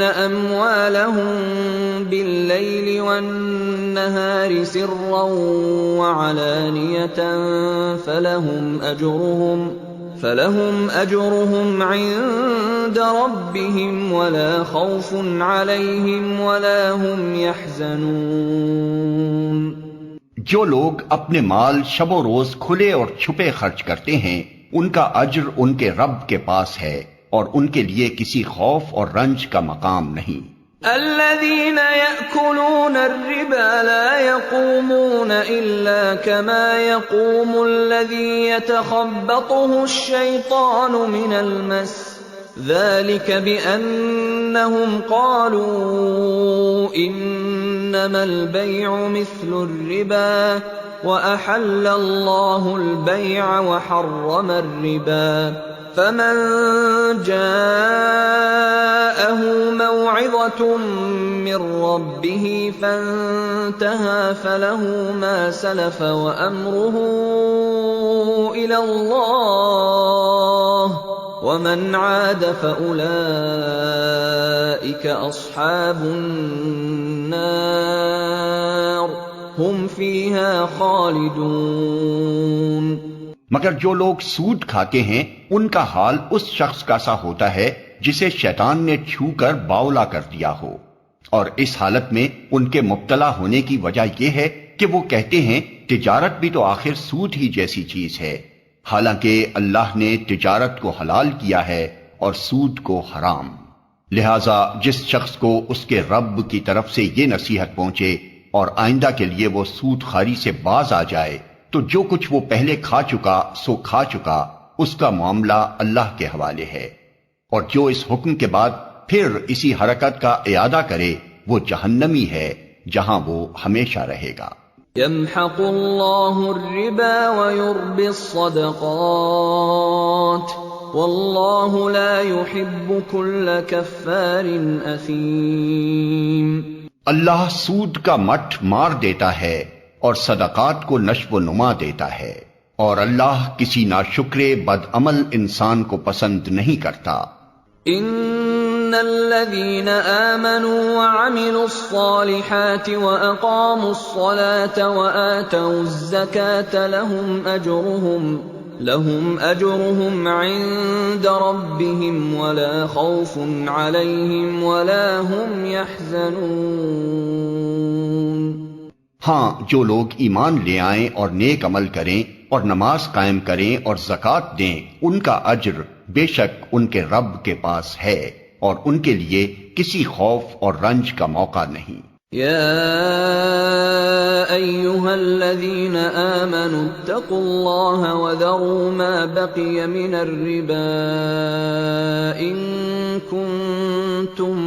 أموالهم بالليل والنهار سرا وعلانية فلهم أجرهم عند ربهم ولا خوف عليهم ولا هم يحزنون۔ جو لوگ اپنے مال شب و روز کھلے اور چھپے خرچ کرتے ہیں ان کا اجر ان کے رب کے پاس ہے اور ان کے لیے کسی خوف اور رنج کا مقام نہیں۔ الذين يأكلون الربا لا يقومون إلا كما يقوم الذي يتخبطه الشيطان من المس، ذلك بأنهم قالوا إنما البيع مثل الربا وأحل الله البيع وحرم الربا، فمن جاءه موعظة من ربه فانتهى فله ما سلف وأمره إلى الله ومن عاد فأولئك أصحاب النار هم فيها خالدون۔ مگر جو لوگ سود کھاتے ہیں ان کا حال اس شخص کا سا ہوتا ہے جسے شیطان نے چھو کر باولا کر دیا ہو، اور اس حالت میں ان کے مبتلا ہونے کی وجہ یہ ہے کہ وہ کہتے ہیں تجارت بھی تو آخر سود ہی جیسی چیز ہے، حالانکہ اللہ نے تجارت کو حلال کیا ہے اور سود کو حرام۔ لہذا جس شخص کو اس کے رب کی طرف سے یہ نصیحت پہنچے اور آئندہ کے لیے وہ سود خواری سے باز آ جائے تو جو کچھ وہ پہلے کھا چکا سو کھا چکا، اس کا معاملہ اللہ کے حوالے ہے، اور جو اس حکم کے بعد پھر اسی حرکت کا اعادہ کرے وہ جہنمی ہے جہاں وہ ہمیشہ رہے گا۔ يمحق الله الربا ويربي الصدقات والله لا يحب كل كفار أثيم۔ اللہ سود کا مٹھ مار دیتا ہے اور صدقات کو نشو و نما دیتا ہے، اور اللہ کسی ناشکر بد عمل انسان کو پسند نہیں کرتا۔ ان الذين آمنوا وعملوا الصالحات واقاموا الصلاة وآتوا الزكاة لهم اجرهم عند ربهم ولا خوف عليهم ولا هم يحزنون۔ ہاں، جو لوگ ایمان لے آئیں اور نیک عمل کریں اور نماز قائم کریں اور زکوٰۃ دیں، ان کا اجر بے شک ان کے رب کے پاس ہے اور ان کے لیے کسی خوف اور رنج کا موقع نہیں۔ یا ایھا الذین آمنوا اتقوا اللہ وذروا ما بقی من الربا ان کنتم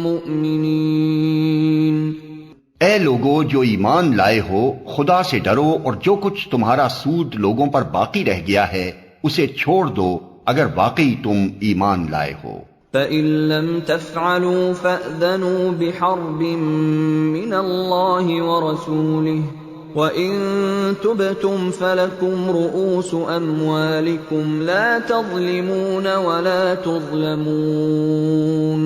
مؤمنین۔ اے لوگو جو ایمان لائے ہو، خدا سے ڈرو اور جو کچھ تمہارا سود لوگوں پر باقی رہ گیا ہے اسے چھوڑ دو اگر واقعی تم ایمان لائے ہو۔ فَإِن لَّمْ تَفْعَلُوا فَأْذَنُوا بِحَرْبٍ مِّنَ اللَّهِ وَرَسُولِهِ وَإِن تُبْتُمْ فَلَكُمْ رُءُوسُ أَمْوَالِكُمْ لَا تَظْلِمُونَ وَلَا تُظْلَمُونَ۔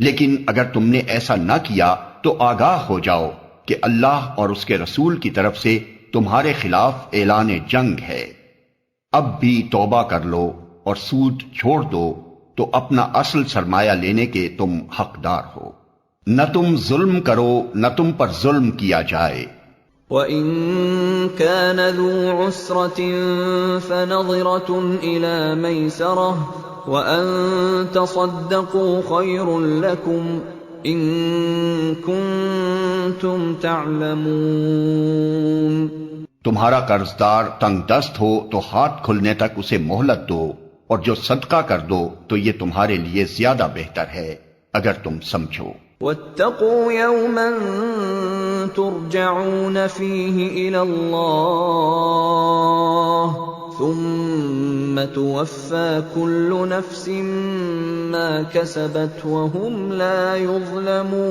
لیکن اگر تم نے ایسا نہ کیا تو آگاہ ہو جاؤ کہ اللہ اور اس کے رسول کی طرف سے تمہارے خلاف اعلان جنگ ہے۔ اب بھی توبہ کر لو اور سود چھوڑ دو تو اپنا اصل سرمایہ لینے کے تم حقدار ہو، نہ تم ظلم کرو نہ تم پر ظلم کیا جائے۔ وَإِن كَانَ ذُو عُسْرَةٍ فَنَظِرَةٌ إِلَى مَيْسَرَةٍ وَأَن تَصَدَّقُوا خَيْرٌ لَّكُمْ إِن كُنتُمْ تَعْلَمُونَ۔ تمہارا قرض دار تنگ دست ہو تو ہاتھ کھلنے تک اسے مہلت دو، اور جو صدقہ کر دو تو یہ تمہارے لیے زیادہ بہتر ہے اگر تم سمجھو۔ وَاتَّقُوا يَوْمًا تُرْجَعُونَ فِيهِ إِلَى اللَّهِ ثُمَّ تُوَفَّى كُلُّ نَفْسٍ مَّا كَسَبَتْ وَهُمْ لَا يُظْلَمُونَ۔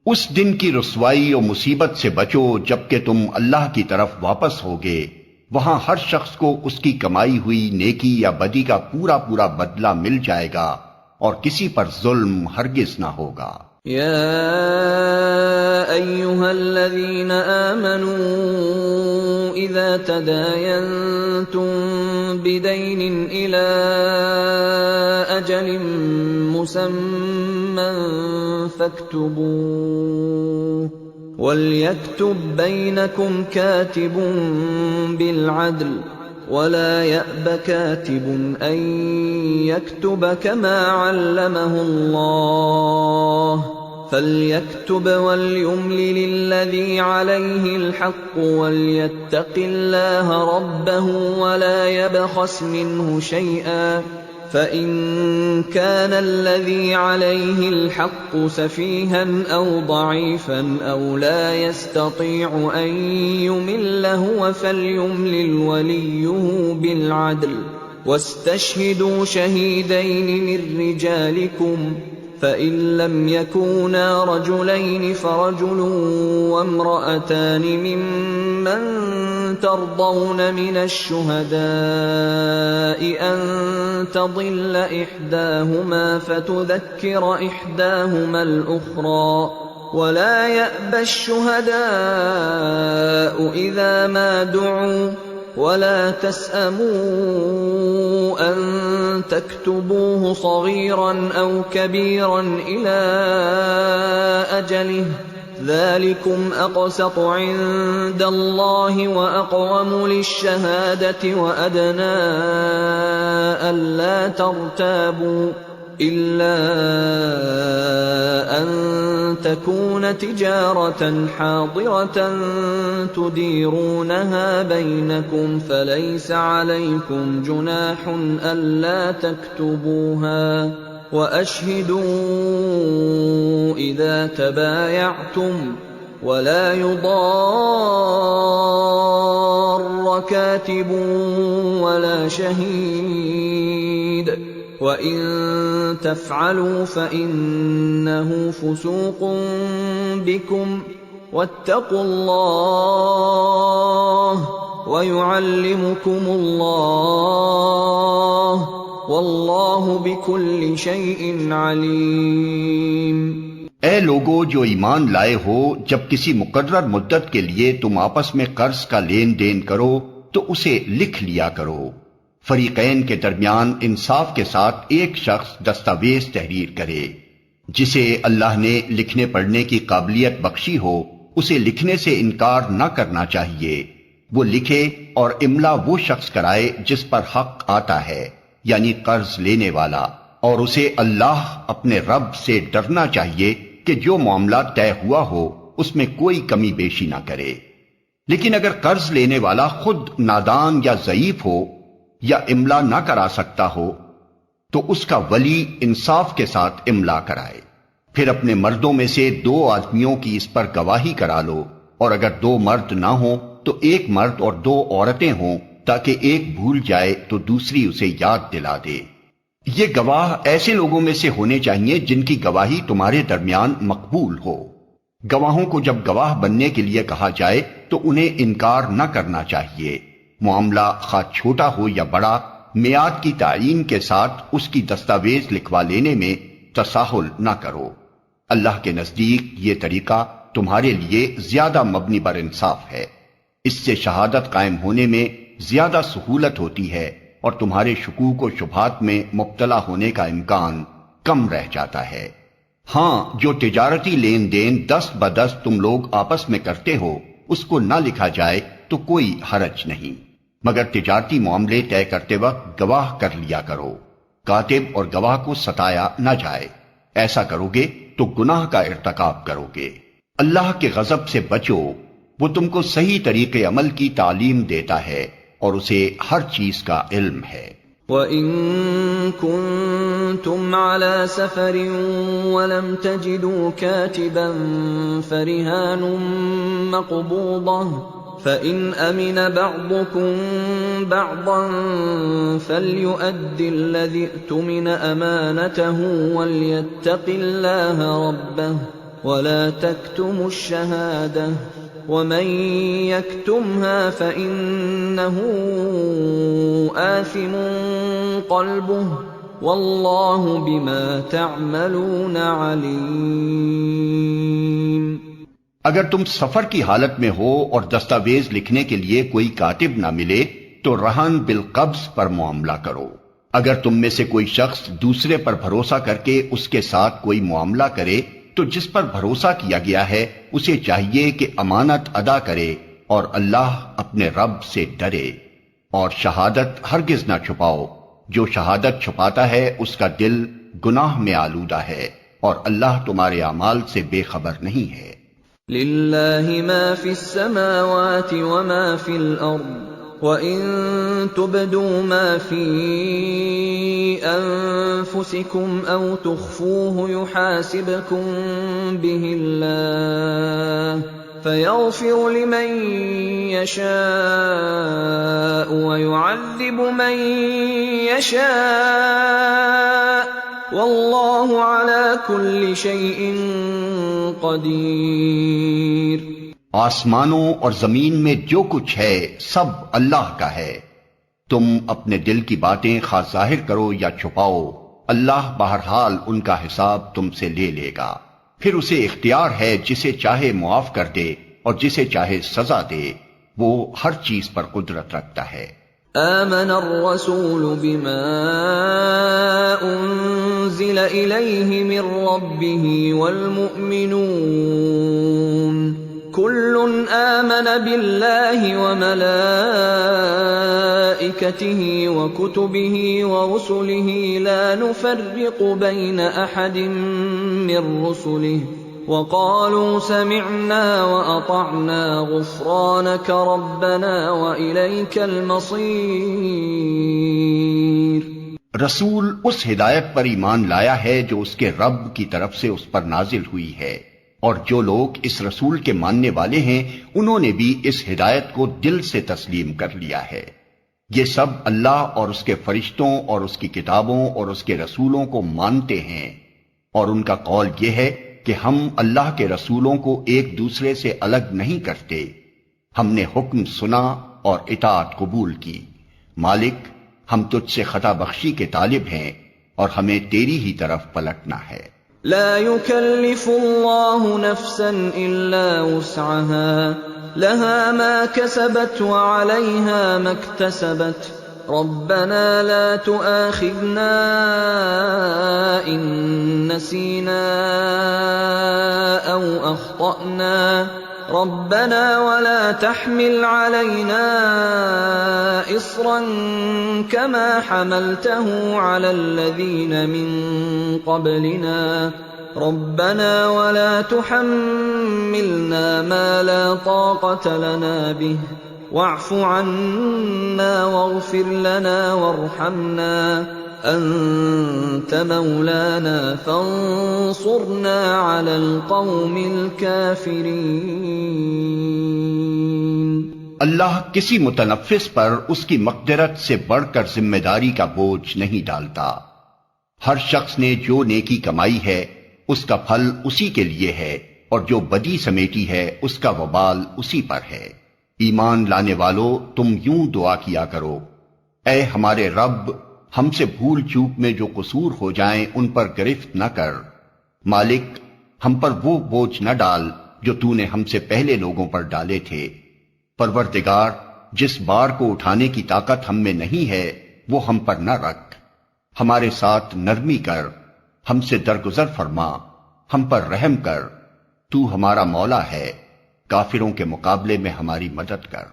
اس دن کی رسوائی و مصیبت سے بچو جبکہ تم اللہ کی طرف واپس ہوگے، وہاں ہر شخص کو اس کی کمائی ہوئی نیکی یا بدی کا پورا پورا بدلہ مل جائے گا اور کسی پر ظلم ہرگز نہ ہوگا۔ یا ایھا الذین آمنوا اذا تداینتم بدین الی اجل مسمى فاکتبوه وَلْيَكْتُبْ بَيْنَكُمْ كَاتِبٌ بِالْعَدْلِ وَلَا يَأْبَ كَاتِبٌ أَن يَكْتُبَ كَمَا عَلَّمَهُ اللَّهُ فَلْيَكْتُبْ وَلْيُمْلِلِ الَّذِي عَلَيْهِ الْحَقُّ وَلْيَتَّقِ اللَّهَ رَبَّهُ وَلَا يَبْخَسْ مِنْهُ شَيْئًا فَإِن كَانَ الَّذِي عَلَيْهِ الْحَقُّ سَفِيهًا أَوْ ضَعِيفًا أَوْ لَا يَسْتَطِيعُ أَن يُمِلَّ هُوَ فَلْيُمْلِلْ وَلِيُّهُ بِالْعَدْلِ وَاسْتَشْهِدُوا شَهِيدَيْنِ مِن رِّجَالِكُمْ فَإِن لَّمْ يَكُونَا رَجُلَيْنِ فَرَجُلٌ وَامْرَأَتَانِ مِمَّن تَرْضَوْنَ مِنَ الشُّهَدَاءِ أَن تَضِلَّ إِحْدَاهُمَا فَتُذَكِّرَ إِحْدَاهُمَا الْأُخْرَىٰ وَلَا يَأْبَ الشُّهَدَاءُ إِذَا مَا دُعُوا وَلَا تَسْأَمُوا أَن تَكْتُبُوهُ صَغِيرًا أَوْ كَبِيرًا إِلَىٰ أَجَلِهِ ذَلِكُمْ أَقْسَطُ عِندَ اللَّهِ وَأَقْوَمُ لِلشَّهَادَةِ وَأَدْنَىٰ أَلَّا تَرْتَابُوا إِلَّا أَن تَكُونَ تِجَارَةً حَاضِرَةً تُدِيرُونَهَا بَيْنَكُمْ فَلَيْسَ عَلَيْكُمْ جُنَاحٌ أَلَّا تَكْتُبُوهَا وَأَشْهِدُوا إِذَا تَبَايَعْتُمْ وَلَا يُضَارَّ كَاتِبٌ وَلَا شَهِيدٌ وَإِن تَفْعَلُوا فَإِنَّهُ فُسُوقٌ بِكُمْ وَاتَّقُوا اللَّهَ وَيُعَلِّمُكُمُ اللَّهُ وَاللَّهُ بِكُلِّ شَيْءٍ عَلِيمٌ۔ اے لوگو جو ایمان لائے ہو، جب کسی مقرر مدت کے لیے تم آپس میں قرض کا لین دین کرو تو اسے لکھ لیا کرو۔ فریقین کے درمیان انصاف کے ساتھ ایک شخص دستاویز تحریر کرے۔ جسے اللہ نے لکھنے پڑھنے کی قابلیت بخشی ہو اسے لکھنے سے انکار نہ کرنا چاہیے۔ وہ لکھے اور املا وہ شخص کرائے جس پر حق آتا ہے، یعنی قرض لینے والا، اور اسے اللہ اپنے رب سے ڈرنا چاہیے کہ جو معاملہ طے ہوا ہو اس میں کوئی کمی بیشی نہ کرے۔ لیکن اگر قرض لینے والا خود نادان یا ضعیف ہو یا املا نہ کرا سکتا ہو تو اس کا ولی انصاف کے ساتھ املا کرائے۔ پھر اپنے مردوں میں سے 2 آدمیوں کی اس پر گواہی کرا لو، اور اگر 2 مرد نہ ہوں تو 1 مرد اور 2 عورتیں ہوں، تاکہ ایک بھول جائے تو دوسری اسے یاد دلا دے۔ یہ گواہ ایسے لوگوں میں سے ہونے چاہیے جن کی گواہی تمہارے درمیان مقبول ہو۔ گواہوں کو جب گواہ بننے کے لیے کہا جائے تو انہیں انکار نہ کرنا چاہیے۔ معاملہ خواہ چھوٹا ہو یا بڑا، میعاد کی تعیین کے ساتھ اس کی دستاویز لکھوا لینے میں تساہل نہ کرو۔ اللہ کے نزدیک یہ طریقہ تمہارے لیے زیادہ مبنی بر انصاف ہے۔ اس سے شہادت قائم ہونے میں زیادہ سہولت ہوتی ہے اور تمہارے شکوک و شبہات میں مبتلا ہونے کا امکان کم رہ جاتا ہے۔ ہاں، جو تجارتی لین دین دست بدست تم لوگ آپس میں کرتے ہو اس کو نہ لکھا جائے تو کوئی حرج نہیں، مگر تجارتی معاملے طے کرتے وقت گواہ کر لیا کرو۔ کاتب اور گواہ کو ستایا نہ جائے، ایسا کرو گے تو گناہ کا ارتکاب کرو گے۔ اللہ کے غضب سے بچو، وہ تم کو صحیح طریقے عمل کی تعلیم دیتا ہے اور اسے ہر چیز کا علم ہے۔ وَإِن كُنتُمْ عَلَى سَفَرٍ وَلَمْ تَجِدُوا كَاتِبًا فَرِهَانٌ مَّقْبُوضَةٌ فَإِنْ أَمِنَ بَعْضُكُمْ بَعْضًا فَلْيُؤَدِّ الَّذِي اؤْتُمِنَ أَمَانَتَهُ وَلْيَتَّقِ اللَّهَ رَبَّهُ وَلَا تَكْتُمُوا الشَّهَادَةَ ومن يكتمها فإنه آثم قلبه واللہ بما تعملون علیم۔ اگر تم سفر کی حالت میں ہو اور دستاویز لکھنے کے لیے کوئی کاتب نہ ملے تو رہن بالقبض پر معاملہ کرو۔ اگر تم میں سے کوئی شخص دوسرے پر بھروسہ کر کے اس کے ساتھ کوئی معاملہ کرے تو جس پر بھروسہ کیا گیا ہے اسے چاہیے کہ امانت ادا کرے اور اللہ اپنے رب سے ڈرے، اور شہادت ہرگز نہ چھپاؤ، جو شہادت چھپاتا ہے اس کا دل گناہ میں آلودہ ہے، اور اللہ تمہارے اعمال سے بے خبر نہیں ہے۔ للہ ما فی السماوات وما فی الارض وَإِن تُبْدُوا مَا فِي أَنفُسِكُمْ أَوْ تُخْفُوهُ يُحَاسِبْكُم بِهِ اللَّهُ فَيَغْفِرُ لِمَن يَشَاءُ وَيُعَذِّبُ مَن يَشَاءُ وَاللَّهُ عَلَى كُلِّ شَيْءٍ قَدِيرٌ۔ آسمانوں اور زمین میں جو کچھ ہے سب اللہ کا ہے۔ تم اپنے دل کی باتیں خواہ ظاہر کرو یا چھپاؤ، اللہ بہرحال ان کا حساب تم سے لے لے گا۔ پھر اسے اختیار ہے جسے چاہے معاف کر دے اور جسے چاہے سزا دے، وہ ہر چیز پر قدرت رکھتا ہے۔ آمن الرسول بما انزل الیہ من ربہ والمؤمنون كل آمن بالله وملائكته وكتبه ورسله لا نفرق بين أحد من رسله وقالوا سمعنا وأطعنا غفرانك ربنا وإليك المصير۔ رسول اس ہدایت پر ایمان لایا ہے جو اس کے رب کی طرف سے اس پر نازل ہوئی ہے، اور جو لوگ اس رسول کے ماننے والے ہیں انہوں نے بھی اس ہدایت کو دل سے تسلیم کر لیا ہے۔ یہ سب اللہ اور اس کے فرشتوں اور اس کی کتابوں اور اس کے رسولوں کو مانتے ہیں، اور ان کا قول یہ ہے کہ ہم اللہ کے رسولوں کو ایک دوسرے سے الگ نہیں کرتے، ہم نے حکم سنا اور اطاعت قبول کی۔ مالک، ہم تجھ سے خطا بخشی کے طالب ہیں اور ہمیں تیری ہی طرف پلٹنا ہے۔ لا يكلف الله نفسا إلا وسعها لها ما كسبت وعليها ما اكتسبت ربنا لا تؤاخذنا إن نسينا أو أخطأنا ربنا ولا تحمل علينا إصرا كما حملته على الذين من قبلنا ربنا ولا تحملنا ما لا طاقة لنا به واعف عنا واغفر لنا وارحمنا أنت مولانا فانصرنا على القوم الكافرين۔ اللہ کسی متنفس پر اس کی مقدرت سے بڑھ کر ذمہ داری کا بوجھ نہیں ڈالتا۔ ہر شخص نے جو نیکی کمائی ہے اس کا پھل اسی کے لیے ہے، اور جو بدی سمیٹی ہے اس کا وبال اسی پر ہے۔ ایمان لانے والو تم یوں دعا کیا کرو، اے ہمارے رب، ہم سے بھول چوک میں جو قصور ہو جائیں ان پر گرفت نہ کر۔ مالک، ہم پر وہ بوجھ نہ ڈال جو تو نے ہم سے پہلے لوگوں پر ڈالے تھے۔ پروردگار، جس بار کو اٹھانے کی طاقت ہم میں نہیں ہے وہ ہم پر نہ رکھ، ہمارے ساتھ نرمی کر، ہم سے درگزر فرما، ہم پر رحم کر، تو ہمارا مولا ہے، کافروں کے مقابلے میں ہماری مدد کر۔